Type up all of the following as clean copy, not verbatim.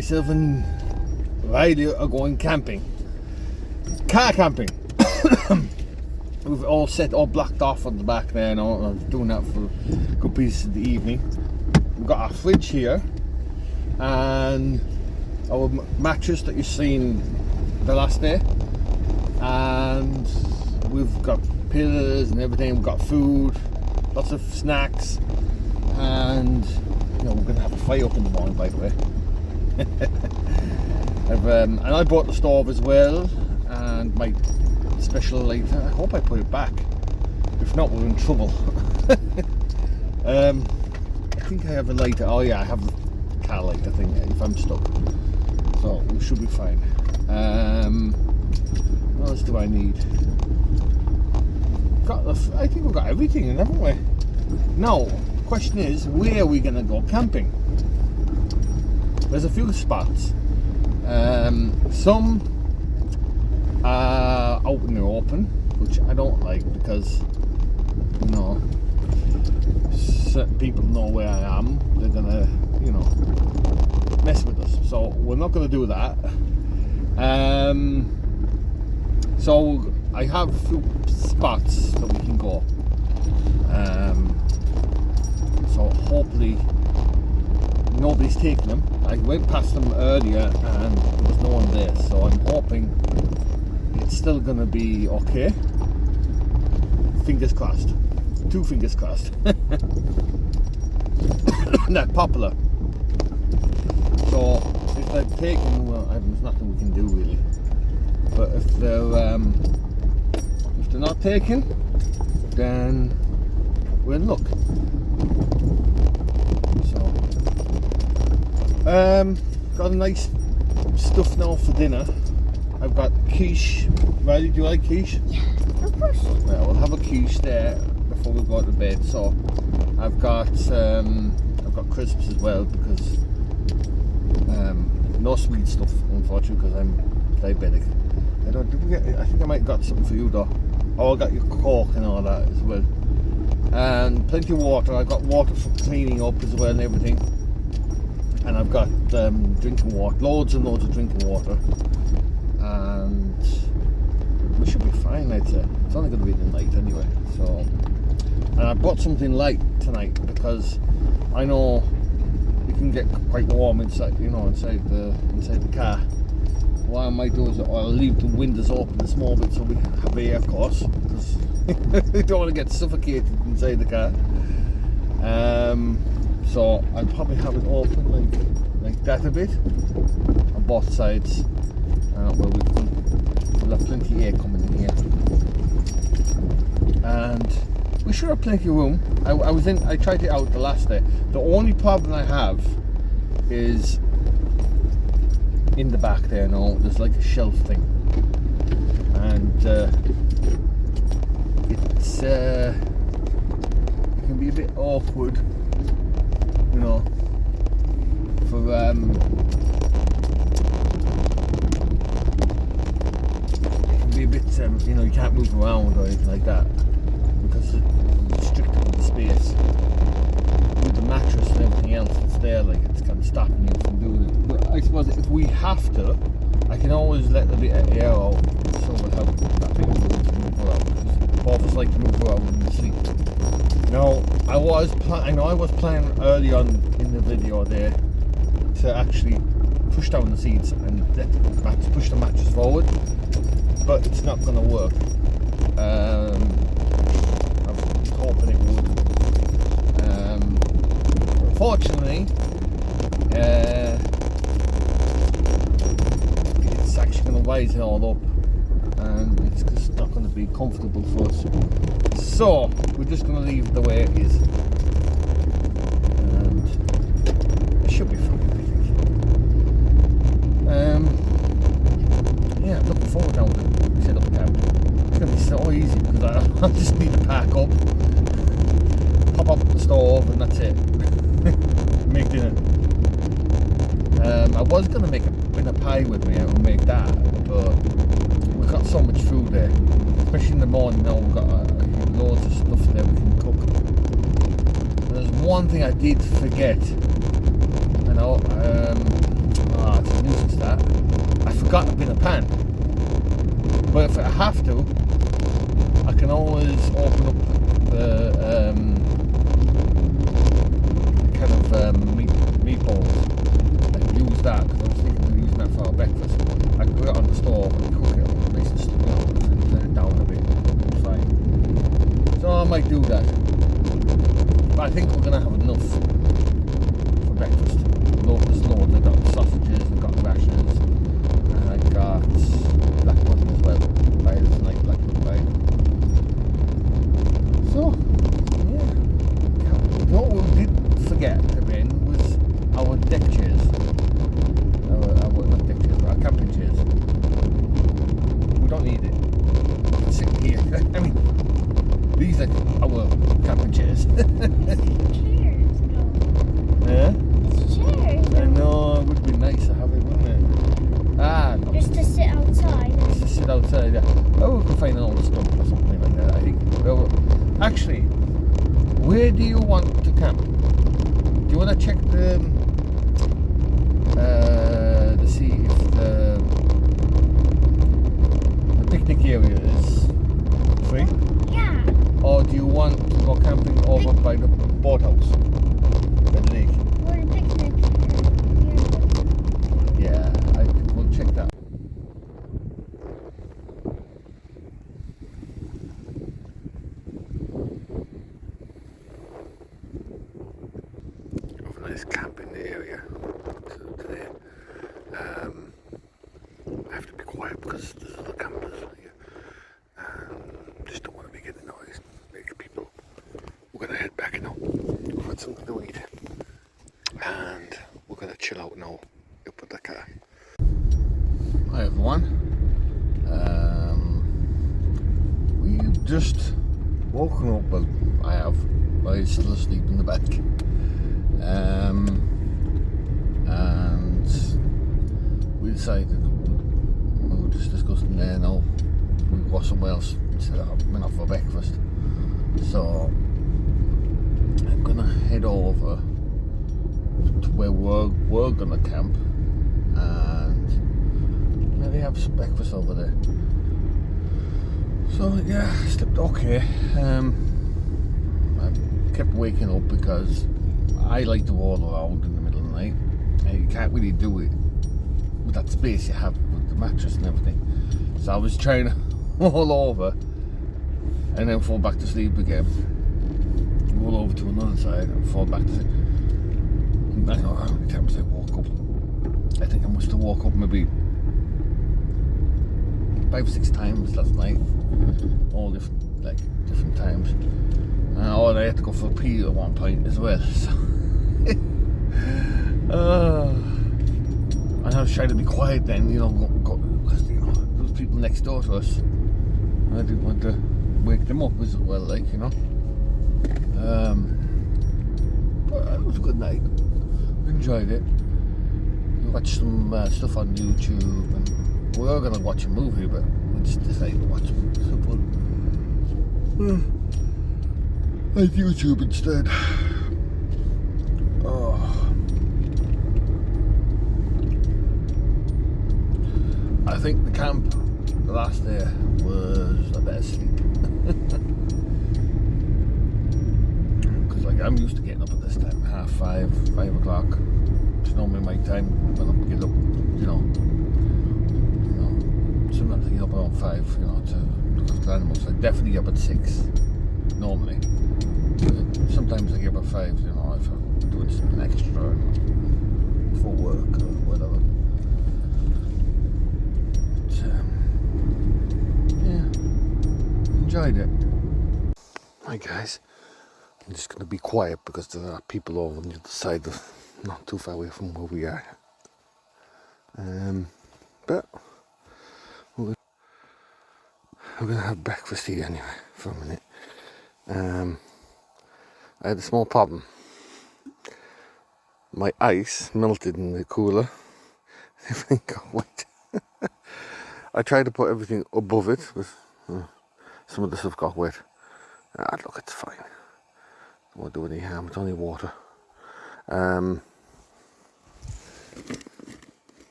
Myself and Riley are going camping. Car camping. We've all blocked off on the back there now. I was doing that for a good piece of the evening. We've got our fridge here and our mattress that you've seen the last day, and we've got pillows and everything. We've got food, lots of snacks, and we're going to have a fire up in the morning, by the way. And I bought the stove as well, and my special lighter. I hope I put it back. If not, we're in trouble. I think I have a lighter. Oh yeah, I have the car lighter thing if I'm stuck. So we should be fine. What else do I need? I think we've got everything, haven't we? Now, the question is, where are we going to go camping? There's a few spots. Some are out in the open, which I don't like because, certain people know where I am. They're gonna, mess with us. So we're not gonna do that. So I have a few spots that we can go. So hopefully nobody's taken them. I went past them earlier and there was no one there, so I'm hoping it's still gonna be okay. Fingers crossed. 2 fingers crossed. That popular. So if they're taken, well, there's nothing we can do really. But if they're not taken, then we're in luck. So got a nice stuff now for dinner. I've got quiche. Riley, do you like quiche? Yeah, of course. Well, we'll have a quiche there before we go to bed. So I've got crisps as well because no sweet stuff, unfortunately, because I'm diabetic. I think I might have got something for you though. Oh, I got your Coke and all that as well, and plenty of water. I've got water for cleaning up as well and everything, and I've got drinking water, loads and loads of drinking water, and we should be fine, I'd say. It's only going to be the night anyway. So, and I brought something light tonight because I know it can get quite warm inside, inside the car. What I might do is I'll leave the windows open a small bit so we have air, of course, because we don't want to get suffocated inside the car. So I'll probably have it open like that a bit on both sides, where we'll have plenty of air coming in here, and we should have plenty of room. I tried it out the last day. The only problem I have is in the back there now. There's like a shelf thing, and it can be a bit awkward, for it can be a bit you can't move around or anything like that because it's restricted with the space. With the mattress and everything else that's there, it's kind of stopping you from doing it. But I suppose if we have to, I can always let a bit of air out, so we'll have that bit of room to move around. Both of us like to move around when we sleep. Now, I was planning early on in the video there to actually push down the seats and push the mattress forward, but it's not going to work. I was hoping it would. Unfortunately, it's actually going to rise it all up, and it's just not going to be comfortable for us. So we're just going to leave it the way it is, and it should be fine, I think. Yeah, I'm looking forward now to set up camp. It's going to be so easy because I just need to pack up, pop up the stove, and that's it. Make dinner. I was going to make a bit of pie with me and make that, but we've got so much food there, especially in the morning now. We've got loads of stuff there we can cook. And there's one thing I did forget, Oh, it's a nuisance that. I forgot to bin a pan. But if I have to, I can always open up the kind of meatballs and use that, because I was thinking of using that for our breakfast. I can put it on the stove and cook it nice and turn it down a bit. It's fine. So I might do that. But I think we're going to have enough for breakfast. There's loads. I've got sausages, I've got rashers, and I got black pudding as well. There's a nice black pudding pie. So, yeah. What we did forget to bin was our deck chairs. Not deck chairs, but our camping chairs. We don't need it. It's sitting here. I mean, these are our camping chairs. Yeah? I know, it would be nice to have it, wouldn't it? No. Just to sit outside. Just to sit outside, yeah. Oh, we could find an old stump or something like that, I think. Well, actually, where do you want to camp? Do you want to check to see if the picnic area is free? Yeah. Or do you want to go camping over by the boathouse? By the lake? Or a picnic. Yeah, I think we'll check that. Have a nice camping area today. I have to be quiet because there's other campers here. Just don't want to make any noise, make people. We're gonna head back now. We've had something to eat, and we're gonna chill out now up at the car. Hi everyone. We've just woken up. Well, I have. I'm still asleep in the back. And we decided we were just discussing there now. We'll go somewhere else instead of went off for breakfast. So I'm gonna head over to where we're gonna camp and maybe have some breakfast over there. So yeah, I slept okay. I kept waking up because I like to roll around in the middle of the night. You can't really do it with that space you have with the mattress and everything. So I was trying to roll over and then fall back to sleep again. Roll over to another side and fall back to sleep. I don't know how many times I woke up. I think I must have woke up maybe 5 or 6 times last night. All different times. I had to go for a pee at one point as well. So and I was trying to be quiet then, because those people next door to us. I didn't want to wake them up as well, But it was a good night. Enjoyed it. We watched some stuff on YouTube, and we were going to watch a movie, but we just decided to watch simple on YouTube instead. Oh. I think the camp the last day was a better sleep. Because I'm used to getting up at this time, 5:30, 5 o'clock. It's normally my time when I get up, sometimes I get up around 5, to look after the animals. I definitely get up at 6, normally. Sometimes I get up at 5, if I'm doing something extra for work or whatever. Enjoyed it. Hi guys, I'm just going to be quiet because there are people over on the other side, not too far away from where we are. But we're going to have breakfast here anyway for a minute. I had a small problem. My ice melted in the cooler. Everything got wet. I tried to put everything above it, but some of the stuff got wet. Look, it's fine. Don't want to do any harm. It's only water.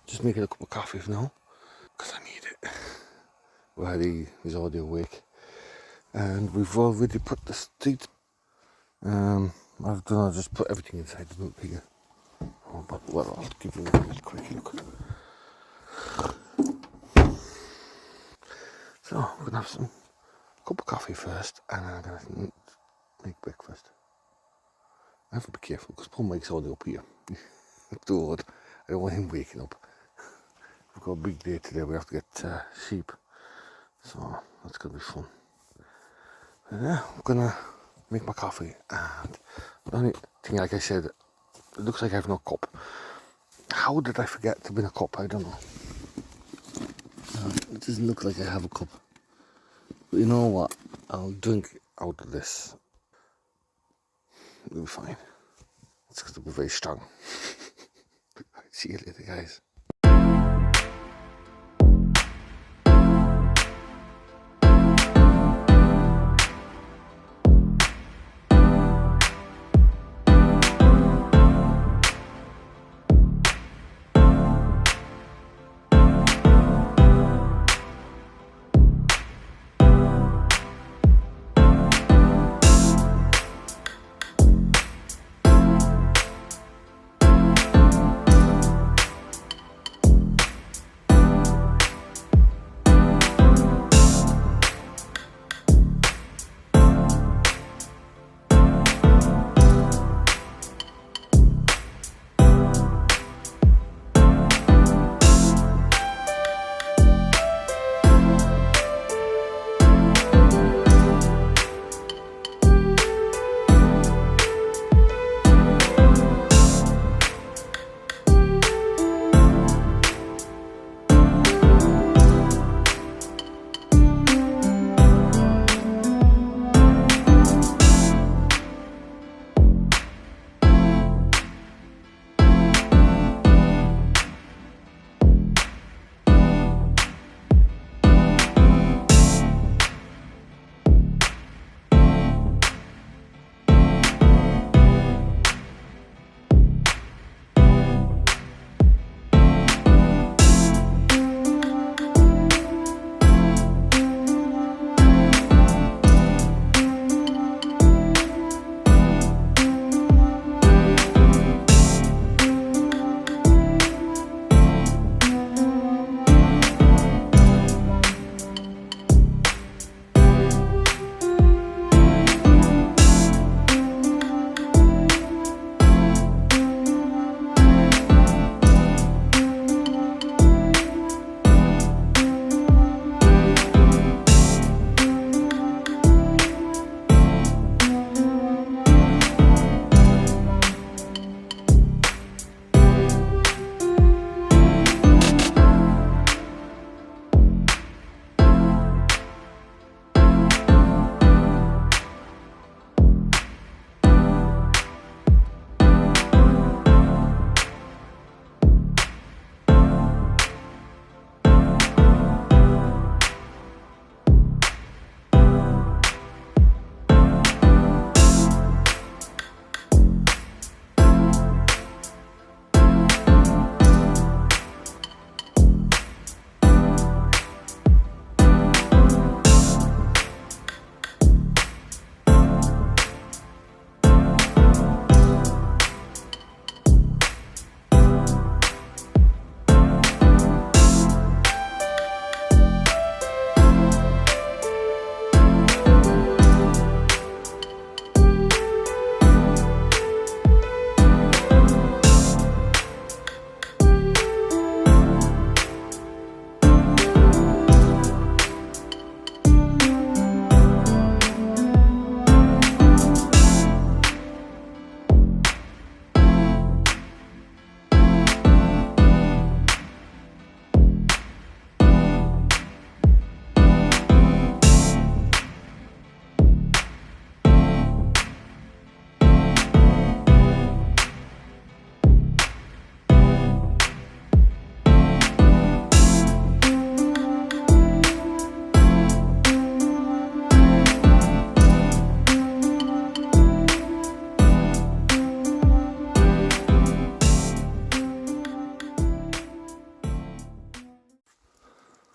Just making a cup of coffee for now, because I need it. Riley is already awake, and we've already put the seat. I've done. I just put everything inside the boot here. Oh, but well, I'll give you a real quick look. So we're gonna have some cup of coffee first, and then I'm gonna make breakfast. I have to be careful because Paul Mike's already up here. Lord, I don't want him waking up. We've got a big day today. We have to get sheep, so that's gonna be fun. But yeah, I'm gonna make my coffee, and the only thing, like I said, it looks like I have no cup. How did I forget to bring a cup? I don't know. It doesn't look like I have a cup. But you know what? I'll drink out of this. It'll be fine. It's going to be very strong. See you later, guys.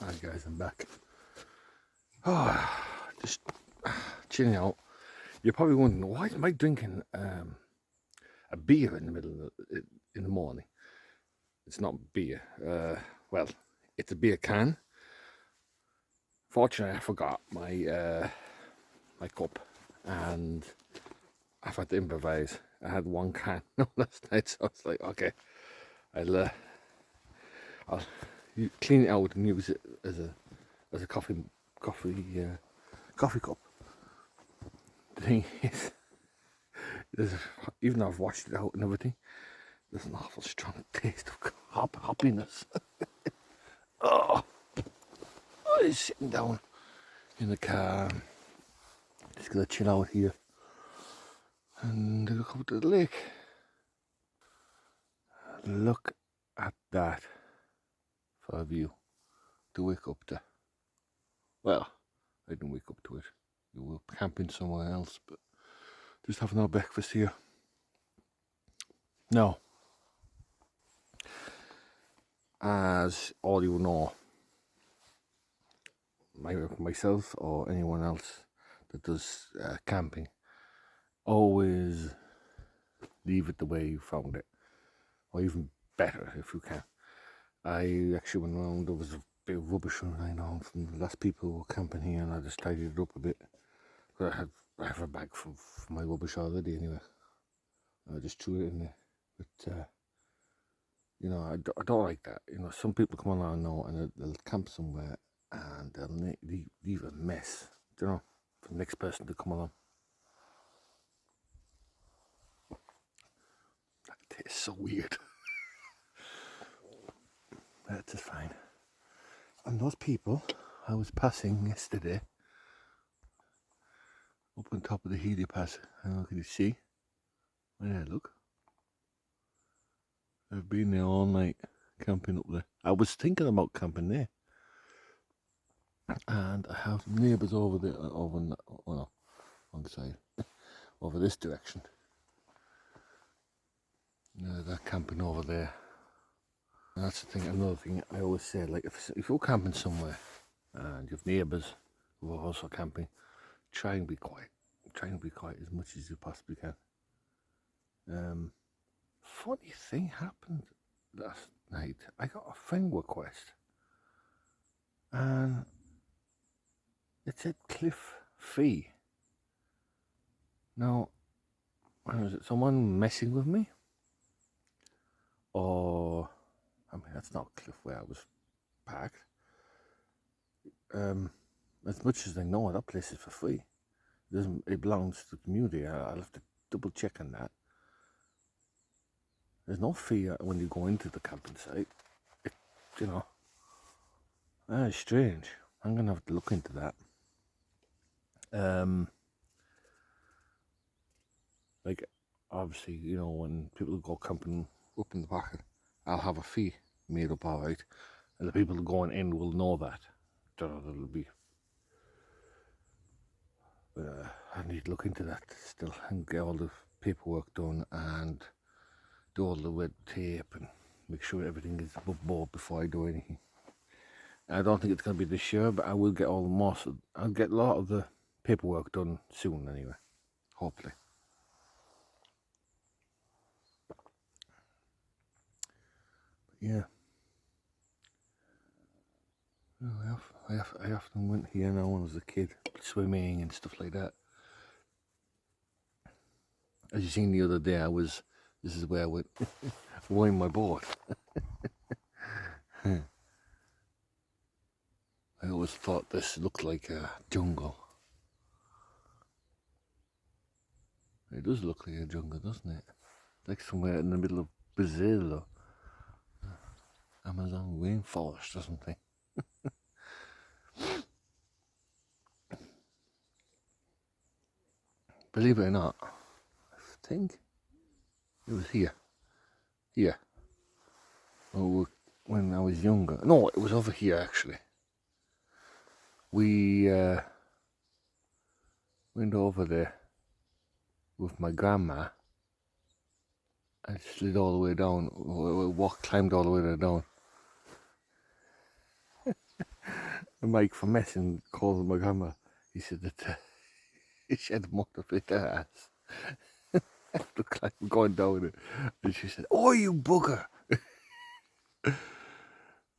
Hi guys, I'm back. Oh, just chilling out. You're probably wondering, why am I drinking a beer in the middle of in the morning? It's not beer. Well, it's a beer can. Fortunately, I forgot my my cup, and I've had to improvise. I had one can last night, so I was like, okay, I'll clean it out and use it as a coffee cup. The thing is, even though I've washed it out and everything, there's an awful strong taste of hoppiness. Oh, I'm sitting down in the car, just gonna chill out here and look up to the lake. Look at that for a view to wake up to. Well, I didn't wake up to it. We were camping somewhere else, but just having our breakfast here. Now, as all you know, myself or anyone else that does camping, always leave it the way you found it, or even better if you can. I actually went around, there was a bit of rubbish around from the last people who were camping here, and I just tidied it up a bit. But I have a bag for my rubbish already anyway. I just threw it in there. But you know, I don't like that. You know, some people come along now and they'll camp somewhere and they'll leave a mess, you know, for the next person to come along. That tastes so weird. That's just fine. And those people I was passing yesterday up on top of the Healy Pass, I don't know, can you see? Yeah, look. I've been there all night camping up there. I was thinking about camping there. And I have neighbours over there, wrong side, over this direction. They're camping over there. And that's the thing, another thing I always say, like if you're camping somewhere and you have neighbours who are also camping, try and be quiet. Try and be quiet as much as you possibly can. Funny thing happened last night. I got a friend request and it said Cliff Fee. Now, was it someone messing with me? Or, I mean, that's not Cliff where I was parked. As much as I know, that place is for free. It belongs to the community. I'll have to double check on that. There's no fee when you go into the camping site. You know, that is strange. I'm gonna have to look into that. Like, obviously, you know, when people go camping up in the park, I'll have a fee made up, all right, and the people going in will know that. There'll be. I need to look into that still and get all the paperwork done and do all the red tape and make sure everything is above board before I do anything. I don't think it's going to be this year, but I will get I'll get a lot of the paperwork done soon anyway, hopefully. But yeah. I often went here now when I was a kid, swimming and stuff like that. As you seen the other day, this is where I went rowing my boat. I always thought this looked like a jungle. It does look like a jungle, doesn't it? Like somewhere in the middle of Brazil or Amazon rainforest or something. Believe it or not, I think it was here. Oh, when I was younger. No, it was over here actually. We went over there with my grandma and slid all the way down. Climbed all the way down. Mike from Messing called my grandma. He said that she had motor fit her ass. Looked like we're going down it. And she said, "Oh, you bugger."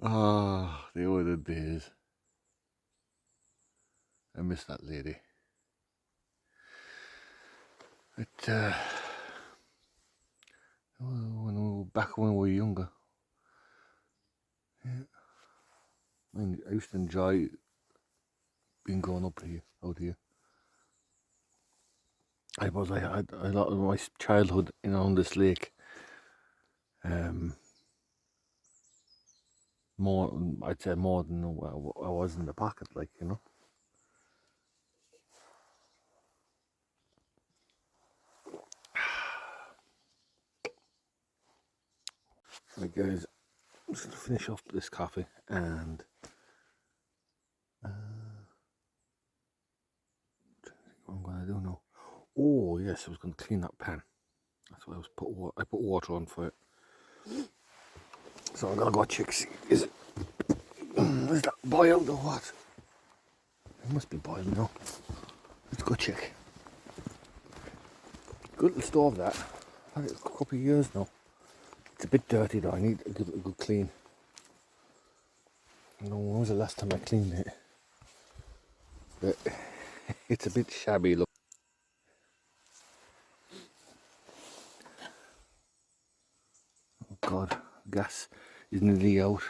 Ah, the older days. I miss that lady. But back when we were younger, yeah, I used to enjoy being going up here, out here. I had a lot of my childhood on this lake. I'd say more than I was in the pocket, like, you know. Right, guys, I'm just gonna finish off this coffee and what I'm gonna do now. Oh yes, I was gonna clean that pan. That's why I put water on for it. So I'm gonna go check. See, is that boiled or what? It must be boiled now. Let's go check. Good little stove that. I've had it a couple of years now. It's a bit dirty though. I need to give it a good clean. I don't know when was the last time I cleaned it. But it's a bit shabby look. Oh God, gas is nearly out.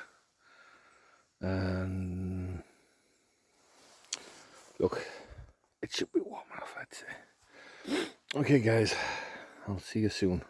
And look, it should be warm enough, I'd say. Okay guys, I'll see you soon.